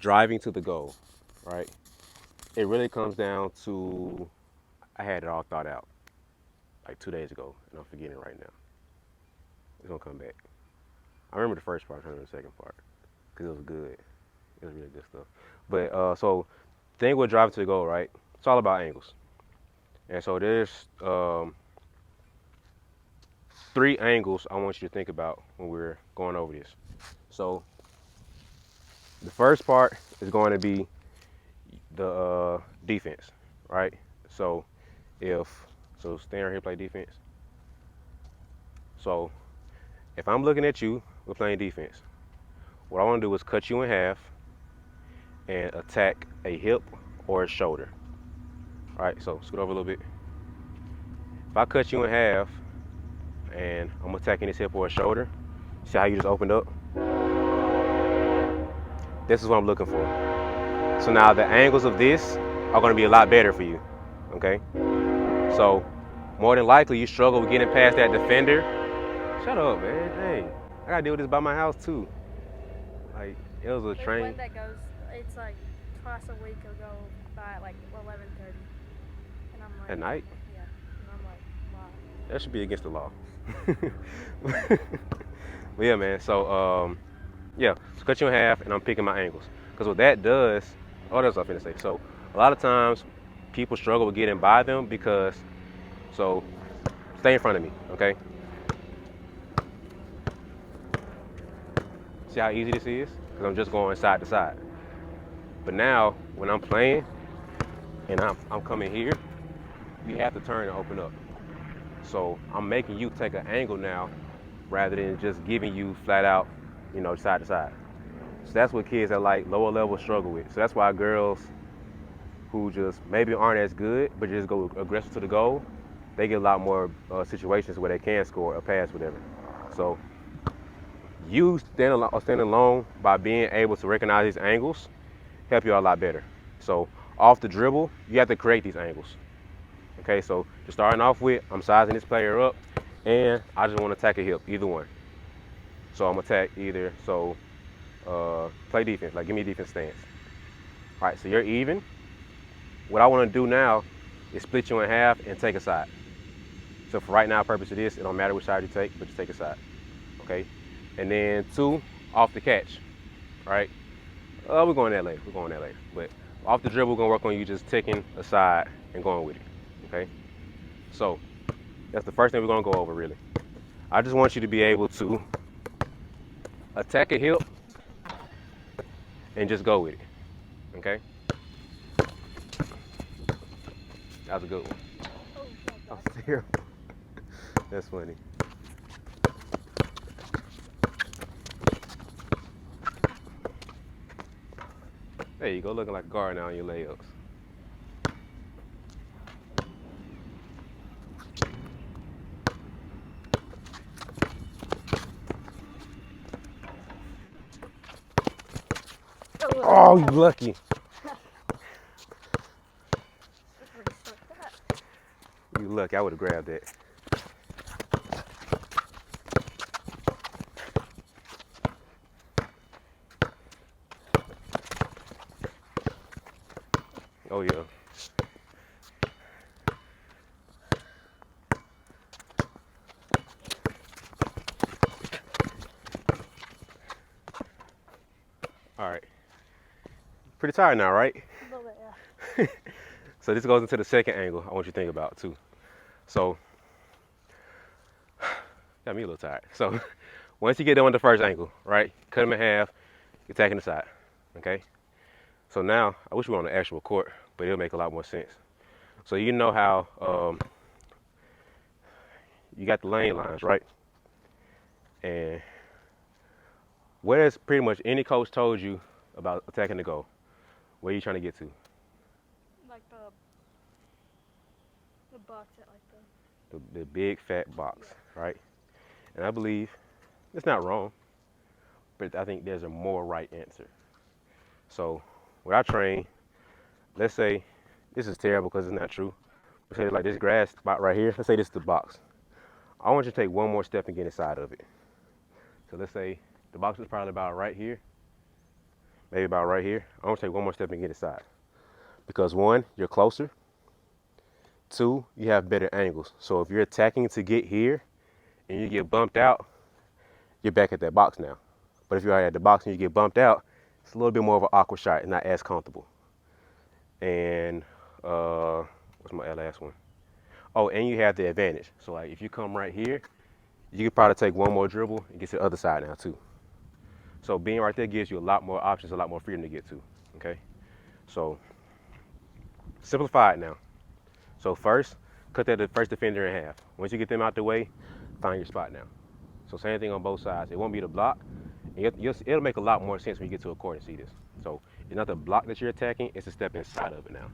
driving to the goal, right? It really comes down to I had it all thought out like 2 days ago, and I'm forgetting it right now. It's gonna come back. I remember the first part, I remember the second part because it was good. It was really good stuff. But so thing with driving to the goal, right? It's all about angles, and so there's 3 angles I want you to think about when we're going over this. So the first part is going to be the defense, right? So if stand right here, play defense. So if I'm looking at you, we're playing defense. What I want to do is cut you in half and attack a hip or a shoulder. All right, so scoot over a little bit. If I cut you in half and I'm attacking this hip or a shoulder, see how you just opened up? This is what I'm looking for. So now the angles of this are going to be a lot better for you, okay? So more than likely you struggle with getting past that defender. Shut up, man. Dang, I gotta deal with this by my house too. Like it was a There's train one that goes, it's like twice a week will go by at like 11:30. And I'm like, at night. yeah. And I'm like, wow. That should be against the law. But yeah, man. So yeah, so cut you in half, and I'm picking my angles. Because what that does, oh, that's what I'm finna say. So a lot of times people struggle with getting by them because, so stay in front of me, okay? See how easy this is? Because I'm just going side to side. But now, when I'm playing and I'm coming here, you have to turn and open up. So I'm making you take an angle now rather than just giving you flat out, side to side. So that's what kids at like lower levels struggle with. So that's why girls who just maybe aren't as good but just go aggressive to the goal, they get a lot more situations where they can score or pass, whatever. So you stand alone by being able to recognize these angles help you out a lot better. So off the dribble, you have to create these angles. Okay, so just starting off with, I'm sizing this player up, and I just want to attack a hip, either one. So I'm gonna attack either. So play defense, like give me a defense stance. All right, so you're even. What I want to do now is split you in half and take a side. So for right now, purpose of this, it don't matter which side you take, but just take a side. Okay, and then 2 off the catch. Right? We're going that later. We're going that later. But off the dribble, we're gonna work on you just taking a side and going with it. Okay. So that's the first thing we're gonna go over really. I just want you to be able to attack a hip and just go with it. Okay? That was a good one. Oh, That was terrible. That's funny. There you go, looking like a guard now on your layups. Oh, you lucky. You lucky. I would have grabbed that. Oh yeah. All right. Pretty tired now, right? A little bit, yeah. So this goes into the second angle I want you to think about too. So got me a little tired. So once you get done with the first angle, right? Cut them in half, you're attacking the side. Okay? So now I wish we were on the actual court, but it'll make a lot more sense. So you know how you got the lane lines, right? And where has pretty much any coach told you about attacking the goal? Where are you trying to get to? Like the box at like The big fat box, right? And I believe it's not wrong, but I think there's a more right answer. So when I train, let's say this is terrible because it's not true. Let's say like this grass spot right here. Let's say this is the box. I want you to take one more step and get inside of it. So let's say the box is probably about right here. maybe about right here. I'm gonna take one more step and get inside. Because one, you're closer. Two, you have better angles. So if you're attacking to get here and you get bumped out, you're back at that box now. But if you're at the box and you get bumped out, it's a little bit more of an awkward shot and not as comfortable. And what's my last one? Oh, and you have the advantage. So like if you come right here, you could probably take one more dribble and get to the other side now too. So being right there gives you a lot more options, a lot more freedom to get to. Okay. So simplify it now. So first, cut that first defender in half. Once you get them out the way, find your spot now. So same thing on both sides. It won't be the block. It'll make a lot more sense when you get to a court and see this. So it's not the block that you're attacking, it's a step inside of it now.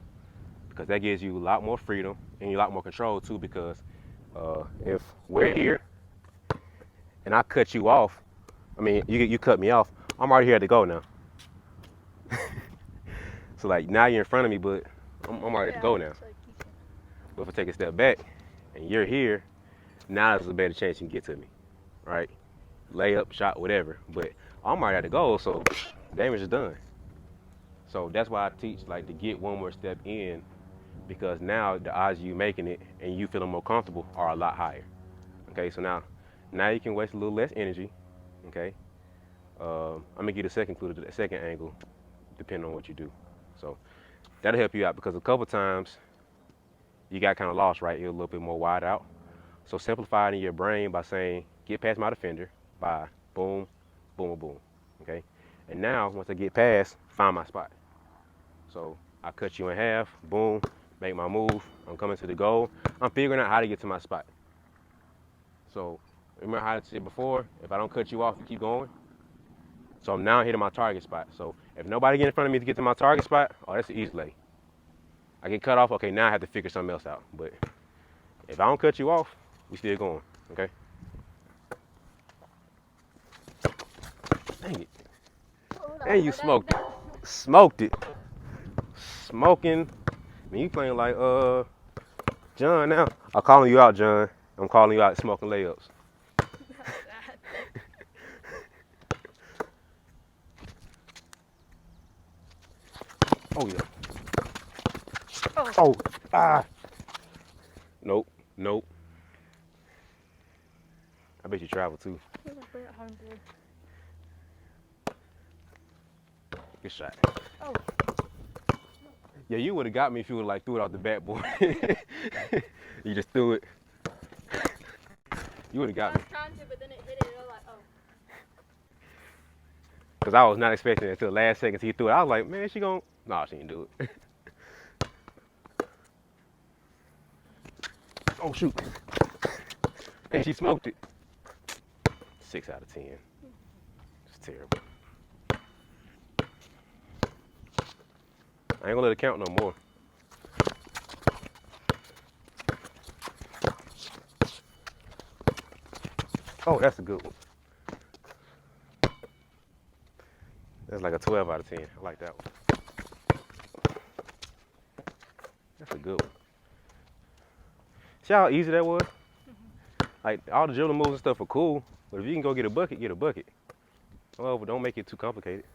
Because that gives you a lot more freedom and a lot more control too, because if we're here and I cut you off, I mean, you cut me off, I'm already here to go now. So like now you're in front of me, but I'm already to go now. But if I take a step back and you're here, now there's a better chance you can get to me, right? Layup, shot, whatever. But I'm already at the goal, so damage is done. So that's why I teach like to get one more step in, because now the odds of you making it and you feeling more comfortable are a lot higher. Okay, so now you can waste a little less energy. Okay, I'm gonna give you the second clue, the second angle, depending on what you do. So that'll help you out, because a couple times you got kind of lost, right? You're a little bit more wide out. So simplify it in your brain by saying, get past my defender by boom, boom, boom. Okay, and now once I get past, find my spot. So I cut you in half, boom, make my move. I'm coming to the goal. I'm figuring out how to get to my spot. So remember how I said before, if I don't cut you off, you keep going. So I'm now hitting my target spot. So if nobody get in front of me to get to my target spot, oh, that's an easy lay. I get cut off, okay, now I have to figure something else out. But if I don't cut you off, we still going, okay? Dang it. And you smoked it. Smoking. I mean, you playing like John now. I'm calling you out, John. I'm calling you out smoking layups. Oh yeah. Oh, ah. Nope. I bet you travel too. Good shot. Oh. Yeah, you would have got me if you would like threw it off the backboard. You just threw it. You would have got me. I was trying to, but then it hit it. I was like, oh. Because I was not expecting it until the last second he threw it. I was like, man, she gon'. Nah, she didn't do it. Oh, shoot. And she smoked it. 6 out of 10. It's terrible. I ain't gonna let it count no more. Oh, that's a good one. That's like a 12 out of 10. I like that one. That's a good one. See how easy that was? Like, all the dribbling moves and stuff are cool, but if you can go get a bucket, get a bucket. Well, but don't make it too complicated.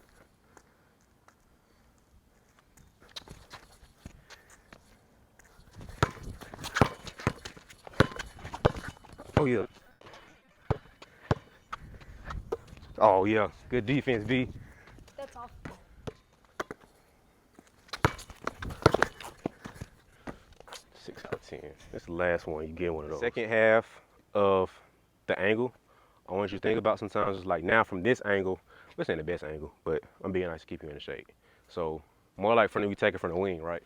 Oh, yeah. Oh, yeah. Good defense, B. That's all. Six out of 10. That's the last one. You get one of those. Second half of the angle, I want you to think about sometimes it's like now from this angle, this ain't the best angle, but I'm being nice to keep you in the shade. So more like from you take it from the wing, right?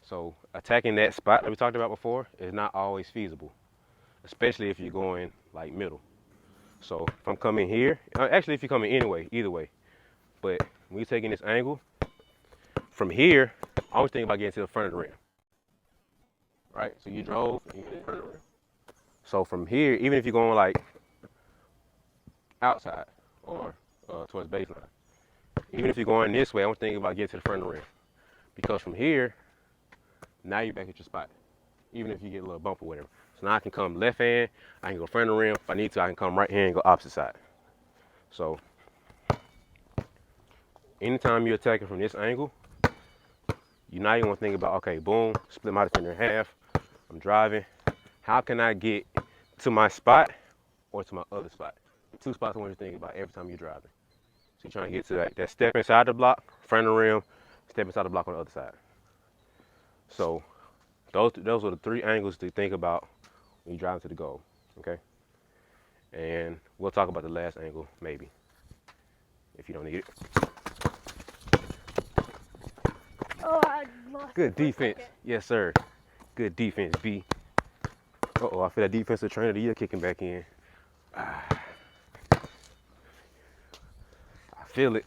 So attacking that spot that we talked about before is not always feasible, especially if you're going like middle. So if I'm coming here, actually if you're coming anyway, either way, but when you're taking this angle, from here, I always think about getting to the front of the rim. Right? So you drove and you get in front of the rim. So from here, even if you're going like outside or towards baseline, even if you're going this way, I'm thinking about getting to the front of the rim. Because from here, now you're back at your spot. Even if you get a little bump or whatever. So now I can come left hand, I can go front of the rim. If I need to, I can come right hand and go opposite side. So anytime you're attacking from this angle, you're not even gonna think about, okay, boom, split my defender in half. I'm driving. How can I get to my spot or to my other spot? Two spots I want you to think about every time you're driving. So you're trying to get to that step inside the block, front of the rim, step inside the block on the other side. So those are the three angles to think about when you're driving to the goal, okay? And we'll talk about the last angle, maybe, if you don't need it. Oh, I lost. Good it for a defense. second. Yes, sir. Good defense, B. Uh-oh, I feel that defensive trainer of the year kicking back in. I feel it.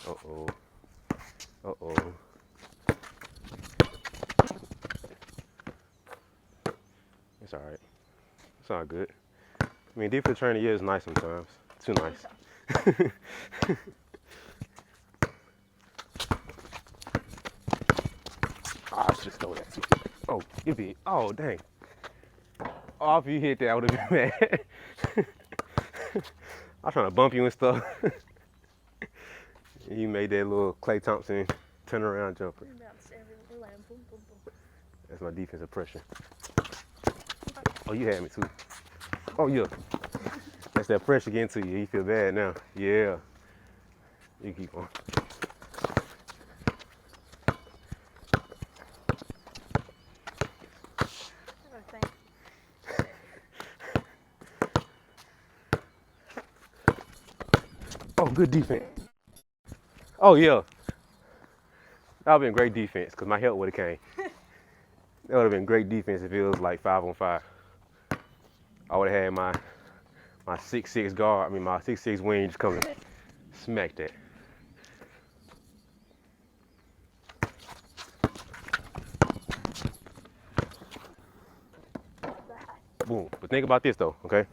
Uh-oh. Uh-oh. It's all right. It's all good. I mean, defensive trainer of the year is nice sometimes. Too nice. I should just throw that. Oh, you beat. Oh, dang. Oh, if you hit that, I would have been mad. I was trying to bump you and stuff. You made that little Klay Thompson turn around jumper. Bounce everywhere. Like, boom, boom, boom. That's my defensive pressure. Oh, you had me too. Oh, yeah. That's that pressure getting to you. You feel bad now. Yeah. You keep on. I think. Oh, good defense. Oh, yeah. That would have been great defense because my help would have came. That would have been great defense if it was like 5-on-5. I would have had my 6'6" guard, my 6'6" wing just coming smack that. Boom. But think about this though, okay?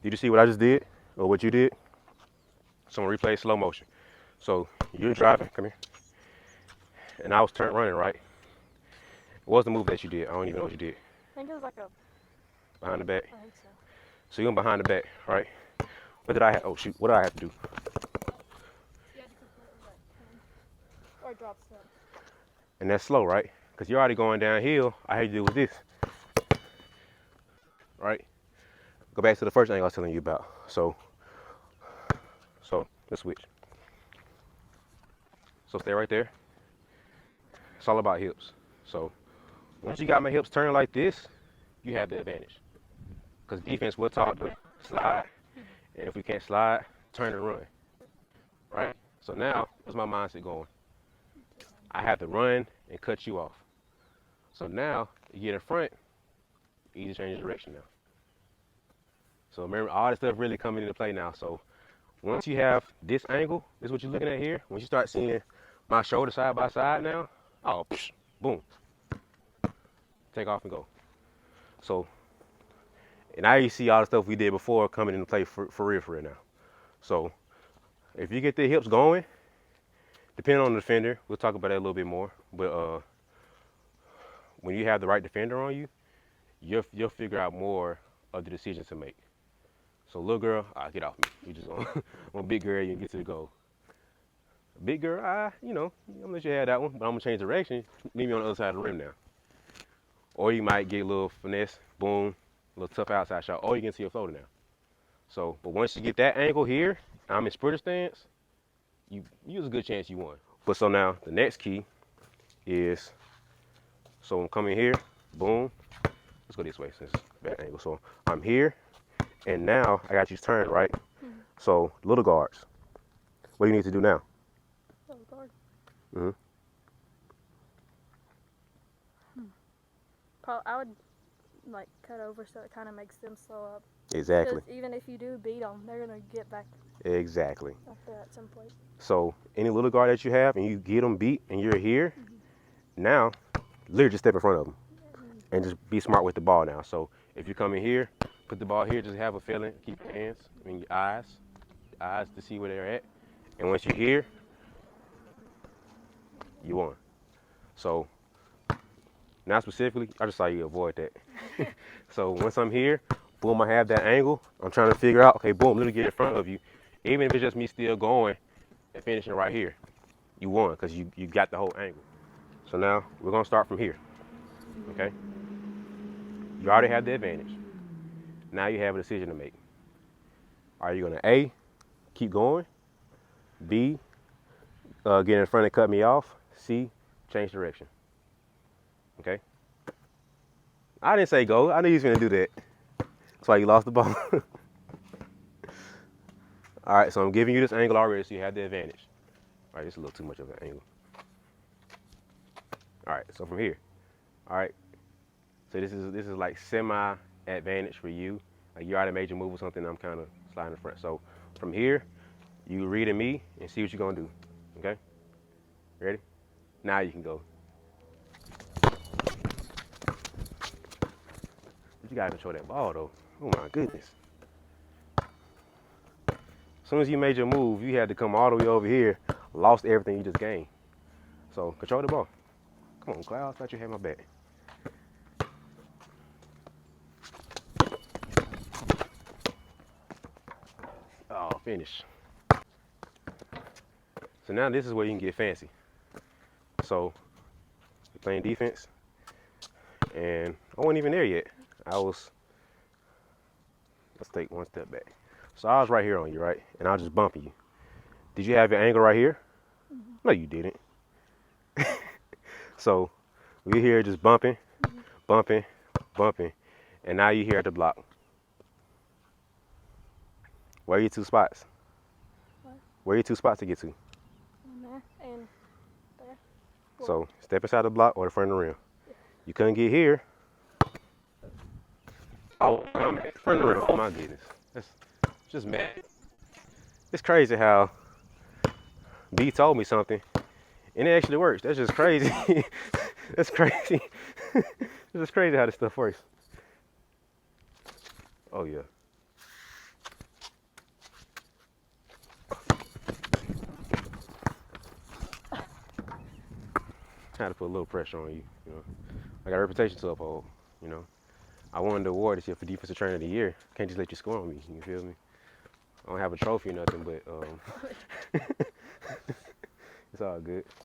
Did you see what I just did or what you did? So I'm gonna replay slow motion. So you're driving, come here. And I was running, right? What was the move that you did? I don't even know what you did. I think it was like a. Behind the back. I think so. So you're behind the back, right? What did I have? Oh shoot, what did I have to do? Yeah, like, or drop step. And that's slow, right? Because you're already going downhill. I had to do with this. Right? Go back to the first thing I was telling you about. So let's switch. So stay right there. It's all about hips. So once you got my hips turned like this, you have the advantage. Because defense will talk to slide. And if we can't slide, turn and run. Right? So now, what's my mindset going? I have to run and cut you off. So now, you get in front, easy change of direction now. So remember, all this stuff really coming into play now. So once you have this angle, this is what you're looking at here. Once you start seeing my shoulder side by side now, oh, psh, boom. Take off and go. So, and now you see all the stuff we did before coming into play for real now. So if you get the hips going, depending on the defender, we'll talk about that a little bit more. But when you have the right defender on you, you'll figure out more of the decisions to make. So little girl, get off me. You just on big girl, you can get to the goal. Big girl, I'm gonna let you have that one, but I'm gonna change direction. Leave me on the other side of the rim now. Or you might get a little finesse, boom, a little tough outside shot, or you can see a floater now. So, but once you get that angle here, I'm in sprinter stance, there's a good chance you won. But so now the next key is, so I'm coming here, boom. Let's go this way since it's bad angle. So I'm here, and now I got you turned, right? Mm-hmm. So little guards, what do you need to do now? Little guard. Mm-hmm. I would like cut over so it kind of makes them slow up. Exactly. Because even if you do beat them, they're gonna get back. Exactly. After at some point. So any little guard that you have, and you get them beat, and you're here, now literally just step in front of them, and just be smart with the ball now. So if you come in here, put the ball here, just have a feeling, keep your hands, your eyes to see where they're at, and once you're here, you won. So Now specifically, I just saw you avoid that. So once I'm here, boom, I have that angle. I'm trying to figure out, okay, boom, let me get in front of you. Even if it's just me still going and finishing right here, you won because you got the whole angle. So now we're gonna start from here, okay? You already have the advantage. Now you have a decision to make. Are you gonna A, keep going, B, get in front and cut me off, C, change direction, okay? I didn't say go, I knew you was gonna do that. That's why you lost the ball. All right, so I'm giving you this angle already, so you have the advantage. All right, it's a little too much of an angle. All right, so from here, all right. So this is like semi advantage for you. Like you already made your move or something. I'm kind of sliding in front. So from here, you reading me and see what you're gonna do. Okay? Ready? Now you can go. You gotta control that ball though. Oh my goodness. As soon as you made your move, you had to come all the way over here, lost everything you just gained. So control the ball. Come on, Cloud. I thought you had my back. Oh, finish. So now this is where you can get fancy. So we're playing defense, and I wasn't even there yet. Let's take one step back. So I was right here on you, right? And I was just bumping you. Did you have your angle right here? No, you didn't. So we're here just bumping, bumping, bumping, and now you're here at the block. Where are your two spots? What? Where are your two spots to get to? On there and there. So step inside the block or the front of the rim. You couldn't get here. Oh, I'm at the front of the rim. Oh my goodness. That's just mad. It's crazy how B told me something and it actually works. That's just crazy. That's crazy. It's just crazy how this stuff works. Oh yeah. Had to put a little pressure on you, you know. I got a reputation to uphold, you know. I won the award this year for Defensive Trainer of the Year. Can't just let you score on me, you feel me? I don't have a trophy or nothing, but it's all good.